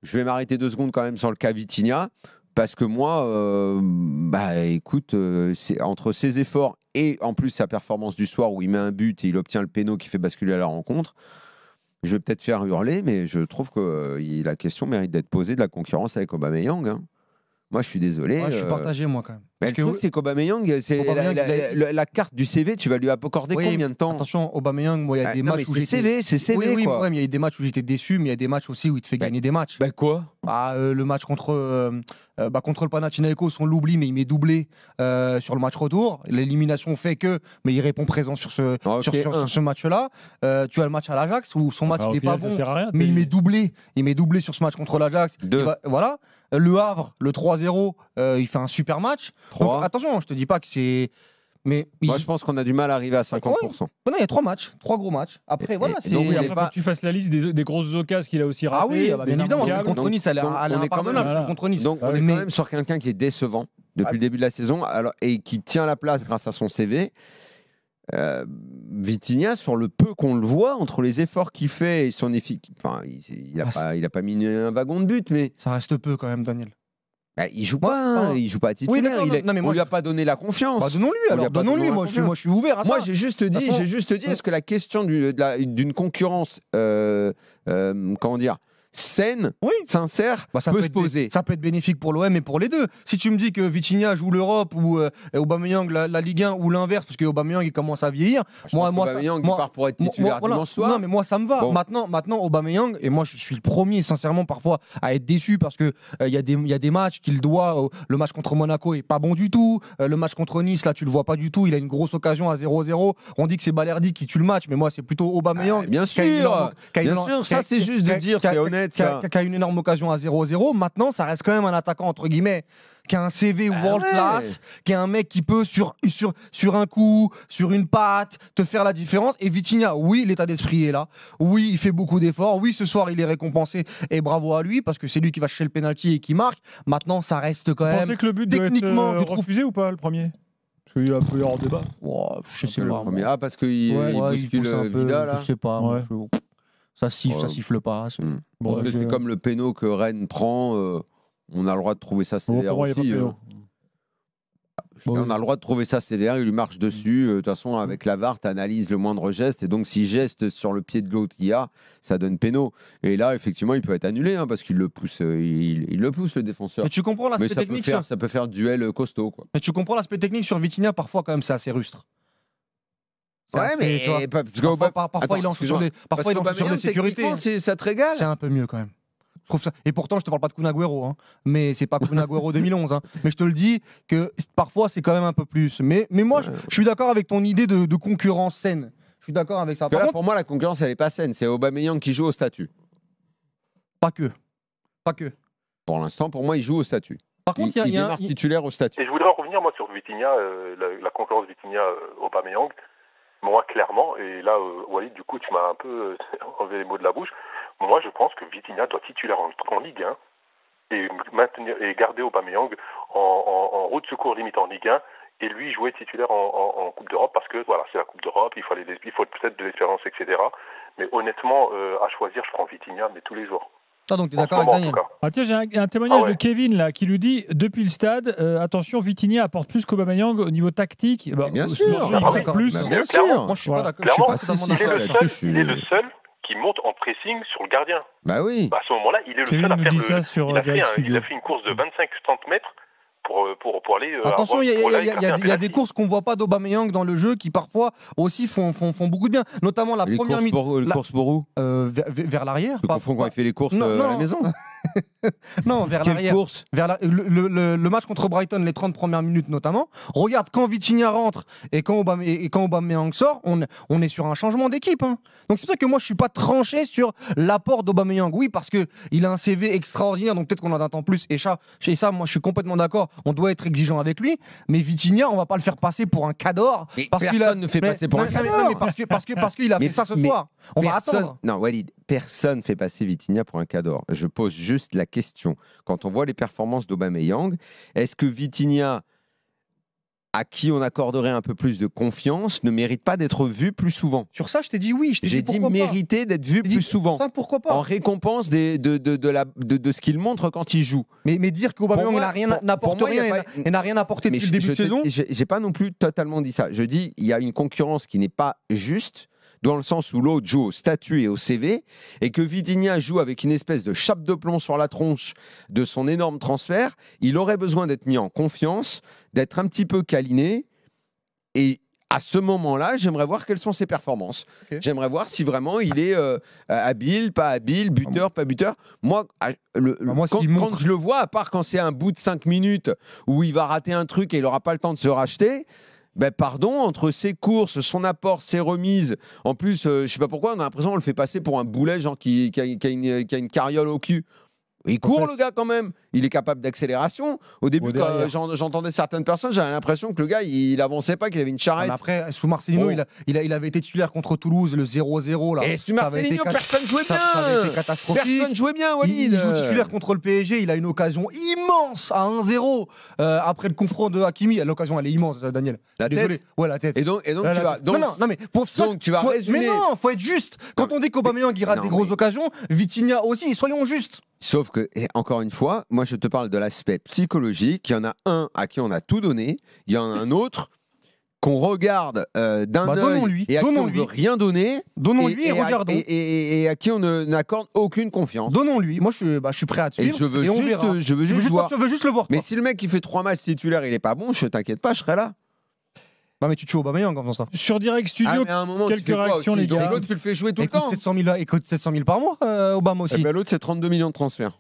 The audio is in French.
je vais m'arrêter 2 secondes quand même sur le cas Vitinha. Parce que moi, écoute, c'est entre ses efforts et en plus sa performance du soir où il met un but et il obtient le péno qui fait basculer à la rencontre, je vais peut-être faire hurler, mais je trouve que la question mérite d'être posée de la concurrence avec Aubameyang. Hein. Moi, je suis désolé. Ouais, je suis partagé, moi, quand même. Mais le truc, c'est qu'Aubameyang, la carte du CV, tu vas lui accorder combien de temps? Attention, Aubameyang, moi, il y a des matchs où c'est CV, oui, quoi. Ouais, mais il y a des matchs où j'étais déçu, mais il y a des matchs aussi où il te fait gagner des matchs. Quoi? Le match contre le Panathinaikos, on l'oublie, mais il met doublé sur le match retour. L'élimination fait que, mais il répond présent sur ce match-là. Tu as le match à l'Ajax où son match il n'est pas bon, mais il met doublé. Il met doublé sur ce match contre l'Ajax. Voilà. Le Havre, le 3-0, il fait un super match. Donc, attention, je te dis pas que c'est. Mais moi, je pense qu'on a du mal à arriver à 50%. Non, il y a 3 matchs, 3 gros matchs. Après, voilà. Donc, après, faut que tu fasses la liste des grosses occasions qu'il a aussi raté. Ah oui, bien évidemment. Contre Nice, elle est impardonnable. Contre Nice. Donc, on est quand même sur quelqu'un qui est décevant depuis le début de la saison et qui tient la place grâce à son CV. Vitinha, sur le peu qu'on le voit, entre les efforts qu'il fait et son il a pas mis un wagon de but, mais ça reste peu quand même, Daniel. Il joue pas, il joue pas à titulaire. On lui a pas donné la confiance. Donnons-lui alors, donnons-lui. Moi, je suis ouvert à ça. Moi, j'ai juste dit, est-ce que la question d'une concurrence, comment dire, saine, sincère, peut se poser. Ça peut être bénéfique pour l'OM et pour les deux. Si tu me dis que Vitinha joue l'Europe ou Aubameyang la Ligue 1 ou l'inverse, parce que Aubameyang il commence à vieillir, Aubameyang il part pour être titulaire dimanche soir. Non, mais moi ça me va. Bon. Maintenant Aubameyang, et moi je suis le premier sincèrement parfois à être déçu parce que il y a des matchs qu'il doit. Le match contre Monaco est pas bon du tout. Le match contre Nice là tu le vois pas du tout. Il a une grosse occasion à 0-0. On dit que c'est Balerdi qui tue le match, mais moi c'est plutôt Aubameyang. Bien sûr, ça c'est juste de dire, c'est honnête. Qui a une énorme occasion à 0-0. Maintenant, ça reste quand même un attaquant, entre guillemets, qui a un CV world class, qui est un mec qui peut, sur un coup, sur une patte, te faire la différence. Et Vitinha, oui, l'état d'esprit est là. Oui, il fait beaucoup d'efforts. Oui, ce soir, il est récompensé. Et bravo à lui, parce que c'est lui qui va chercher le penalty et qui marque. Maintenant, ça reste quand même. Vous pensez que le but techniquement, doit être refusé ou pas, le premier? Parce qu'il y a un peu hors débat. Je sais pas. Parce qu'il bouscule Vida, là. Je sais pas. Ça siffle, ça siffle pas. C'est comme le péno que Rennes prend. On a le droit de trouver ça sévère aussi. On a le droit de trouver ça sévère. Il lui marche dessus. De toute façon, avec la VAR, tu analyses le moindre geste. Et donc, si geste sur le pied de l'autre il y a, ça donne péno. Et là, effectivement, il peut être annulé parce qu'il le pousse. Il le pousse, le défenseur. Mais tu comprends l'aspect technique. Ça peut faire duel costaud. Quoi. Mais tu comprends l'aspect technique sur Vitinha. Parfois, quand même, c'est assez rustre. Mais parfois il en joue sur des sécurités. Ça te régale. C'est un peu mieux quand même. Je trouve ça. Et pourtant, je te parle pas de Kun Agüero, mais c'est pas Kun Agüero 2011. Mais je te le dis que parfois c'est quand même un peu plus. Mais moi, je suis d'accord avec ton idée de concurrence saine. Je suis d'accord avec ça. Pour moi, la concurrence, elle est pas saine. C'est Aubameyang qui joue au statut. Pas que. Pour l'instant, pour moi, il joue au statut. Par contre, il démarre titulaire au statut. Et je voudrais en revenir moi sur Vitinha, la concurrence Vitinha-Aubameyang. Moi, clairement, et là, Walid, du coup, tu m'as un peu enlevé les mots de la bouche. Moi, je pense que Vitinha doit titulaire en Ligue 1 et garder Aubameyang en roue de secours limite en Ligue 1 et lui jouer titulaire en Coupe d'Europe parce que voilà, c'est la Coupe d'Europe, il faut peut-être de l'expérience, etc. Mais honnêtement, à choisir, je prends Vitinha, mais tous les jours. Donc tu es d'accord avec Daniel. Tiens, j'ai un témoignage de Kevin là, qui lui dit depuis le stade, attention, Vitinha apporte plus qu'Aubameyang au niveau tactique. Bien sûr, bien sûr. Moi, je suis pas d'accord. Il est le seul qui monte en pressing sur le gardien. Bah oui. À ce moment-là, il est le seul à faire il a fait une course de 25-30 mètres pour aller. Attention, il y a des courses qu'on voit pas d'Aubameyang dans le jeu qui parfois aussi font beaucoup de bien, notamment la première les courses pour où vers l'arrière. Tu confonds quand il fait les courses à la maison. Non, vers l'arrière. Course le match contre Brighton, les 30 premières minutes notamment. Regarde, quand Vitinha rentre et quand Aubameyang sort, on est sur un changement d'équipe. Donc c'est pour ça que moi je suis pas tranché sur l'apport d'Aubameyang. Oui, parce que il a un CV extraordinaire, donc peut-être qu'on en attend plus. Et ça, moi je suis complètement d'accord. On doit être exigeant avec lui, mais Vitinha, on va pas le faire passer pour un cador. Personne ne fait passer pour un cador. Parce qu'il a fait ça ce soir. On va attendre. Non, Walid, personne ne fait passer Vitinha pour un cador. Je pose juste la question. Quand on voit les performances d'Aubameyang, est-ce que Vitinha à qui on accorderait un peu plus de confiance ne mérite pas d'être vu plus souvent. Sur ça, je t'ai dit oui. J'ai dit mériter d'être vu plus souvent. Ça, pourquoi pas? En récompense de ce qu'il montre quand il joue. Mais dire qu'Aubameyang n'apporte rien et n'a rien apporté depuis le début de saison. J'ai pas non plus totalement dit ça. Je dis il y a une concurrence qui n'est pas juste, dans le sens où l'autre joue au statut et au CV, et que Vitinha joue avec une espèce de chape de plomb sur la tronche de son énorme transfert. Il aurait besoin d'être mis en confiance, d'être un petit peu câliné, et à ce moment-là, j'aimerais voir quelles sont ses performances. Okay. J'aimerais voir si vraiment il est habile, pas habile, buteur, pas buteur. Moi, quand je le vois, à part quand c'est un bout de 5 minutes où il va rater un truc et il n'aura pas le temps de se racheter, ben pardon, entre ses courses, son apport, ses remises, en plus, je sais pas pourquoi, on a l'impression qu'on le fait passer pour un boulet, genre qui a une carriole au cul. Il court, le gars, quand même. Il est capable d'accélération. Au début, quand j'entendais certaines personnes, j'avais l'impression que le gars, il avançait pas, qu'il avait une charrette. Après, sous Marcelino, il avait été titulaire contre Toulouse, le 0-0. Là. Et sous Marcelino, personne jouait bien. Ça avait été catastrophique. Personne jouait bien, Walid. Il joue titulaire contre le PSG. Il a une occasion immense à 1-0. Après le confront de Hakimi, l'occasion, elle est immense, Daniel. Désolé. Ouais, la tête. Et donc tu vas. Non, mais pour ça, donc tu vas résumer. Mais non, faut être juste. Quand on dit qu'Aubameyang rate des grosses occasions, Vitinha aussi, soyons justes. Sauf que, encore une fois, moi je te parle de l'aspect psychologique. Il y en a un à qui on a tout donné, il y en a un autre qu'on regarde d'un œil et à qui on ne veut rien donner. Donnons-lui et regardons. Et à qui on n'accorde aucune confiance. Donnons-lui. Moi je suis prêt à te suivre. Et je veux juste voir. Je veux juste le voir. Mais si le mec qui fait 3 matchs titulaires, il est pas bon, je t'inquiète pas, je serai là. Non mais tu tues Aubameyang en faisant ça. Sur Direct Studio, quelques réactions les gars. L'autre tu le fais jouer tout le temps. Il coûte 700 000 par mois, Obama aussi. L'autre c'est 32 millions de transferts.